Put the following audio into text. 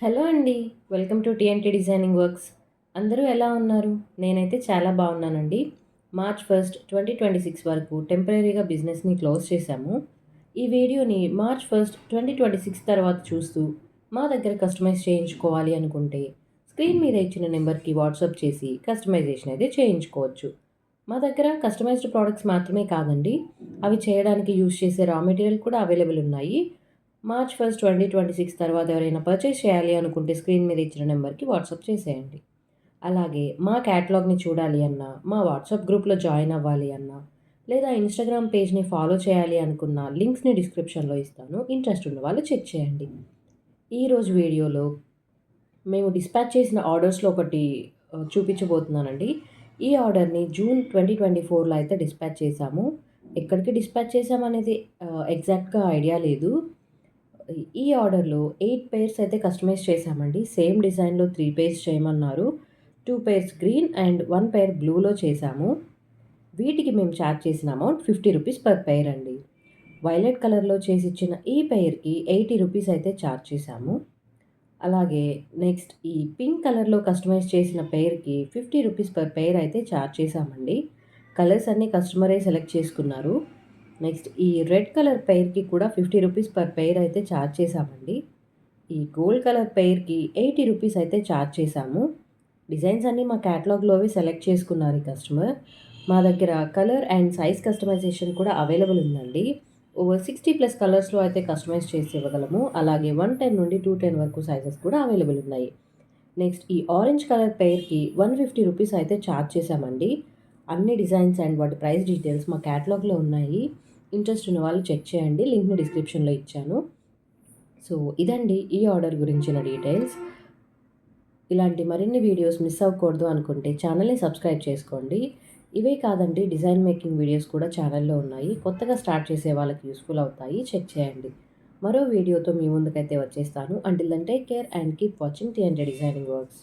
Hello అండి. Welcome to TNT designing works. అందరూ ఎలా ఉన్నారు? నేనైతే చాలా బాగున్నానండి. మార్చ్ 1, 2026 వరకు టెంపరరీగా బిజినెస్‌ని క్లోజ్ చేశాము. ఈ వీడియోని మార్చ్ 1, 2026 తర్వాత చూస్తూ మా దగ్గర కస్టమైజ్ చేయించుకోవాలి అనుకుంటే స్క్రీన్ మీద ఇచ్చిన నెంబర్‌కి వాట్సాప్ చేసి కస్టమైజేషన్ అయితే చేయించుకోవచ్చు. మా దగ్గర కస్టమైజ్డ్ ప్రొడక్ట్స్ మాత్రమే కాదండి, అవి చేయడానికి యూజ్ చేసే రా మెటీరియల్ కూడా అవైలబుల్ ఉన్నాయి. మార్చ్ 1, 2026 తర్వాత ఎవరైనా పర్చేస్ చేయాలి అనుకుంటే స్క్రీన్ మీద ఇచ్చిన నెంబర్‌కి వాట్సాప్ చేసేయండి. అలాగే మా క్యాటలాగ్‌ని చూడాలి అన్నా, మా వాట్సాప్ గ్రూప్‌లో జాయిన్ అవ్వాలి అన్నా, లేదా ఇన్‌స్టాగ్రామ్ పేజ్‌ని ఫాలో చేయాలి అనుకున్న లింక్స్‌ని డిస్క్రిప్షన్‌లో ఇస్తాను. ఇంట్రెస్ట్ ఉన్న వాళ్ళు చెక్ చేయండి. ఈరోజు వీడియోలో మేము డిస్పాచ్ చేసిన ఆర్డర్స్‌లో ఒకటి చూపించబోతున్నానండి. ఈ ఆర్డర్‌ని జూన్ 2024లో అయితే డిస్పాచ్ చేశాము. ఎక్కడికి డిస్పాచ్ చేశామనేది ఎగ్జాక్ట్‌గా ఐడియా లేదు. ఈ ఆర్డర్‌లో 8 పెయిర్స్ అయితే కస్టమైజ్ చేశామండి. సేమ్ డిజైన్‌లో 3 పెయిర్స్ చేయమన్నారు. 2 పెయిర్స్ గ్రీన్ అండ్ 1 పెయిర్ బ్లూలో చేశాము. వీటికి మేము చార్జ్ చేసిన అమౌంట్ ₹50 పర్ పెయిర్ అండి. వైలెట్ కలర్‌లో చేసిచ్చిన ఈ పెయిర్‌కి ₹80 అయితే చార్జ్ చేశాము. అలాగే నెక్స్ట్ ఈ పింక్ కలర్‌లో కస్టమైజ్ చేసిన పెయిర్‌కి ₹50 పర్ పెయిర్ అయితే చార్జ్ చేశామండి. కలర్స్ అన్నీ కస్టమరే సెలెక్ట్ చేసుకున్నారు. నెక్స్ట్ ఈ రెడ్ కలర్ పెయిర్‌కి కూడా ₹50 పర్ పెయిర్ అయితే చార్జ్ చేశామండి. ఈ గోల్డ్ కలర్ పెయిర్‌కి ₹80 అయితే చార్జ్ చేశాము. డిజైన్స్ అన్నీ మా క్యాటలాగ్‌లోవి సెలెక్ట్ చేసుకున్నారు ఈ కస్టమర్. మా దగ్గర కలర్ అండ్ సైజ్ కస్టమైజేషన్ కూడా అవైలబుల్ ఉందండి. ఓవర్ 60+ కలర్స్‌లో అయితే కస్టమైజ్ చేసి ఇవ్వగలము. అలాగే 110 నుండి 210 వరకు సైజెస్ కూడా అవైలబుల్ ఉన్నాయి. నెక్స్ట్ ఈ ఆరెంజ్ కలర్ పెయిర్‌కి ₹150 అయితే చార్జ్ చేశామండి. అన్ని డిజైన్స్ అండ్ వాటి ప్రైస్ డీటెయిల్స్ మా క్యాటలాగ్‌లో ఉన్నాయి. ఇంట్రెస్ట్ ఉన్న వాళ్ళు చెక్ చేయండి. లింక్‌ని డిస్క్రిప్షన్‌లో ఇచ్చాను. సో, ఇదండి ఈ ఆర్డర్ గురించిన డీటెయిల్స్. ఇలాంటి మరిన్ని వీడియోస్ మిస్ అవ్వకూడదు అనుకుంటే ఛానల్‌ని సబ్స్క్రైబ్ చేసుకోండి. ఇవే కాదండి, డిజైన్ మేకింగ్ వీడియోస్ కూడా ఛానల్‌లో ఉన్నాయి. కొత్తగా స్టార్ట్ చేసే వాళ్ళకి యూస్‌ఫుల్ అవుతాయి. చెక్ చేయండి. మరో వీడియోతో మీ ముందుకైతే వచ్చేస్తాను. Until then take care and keep watching TNT designing works.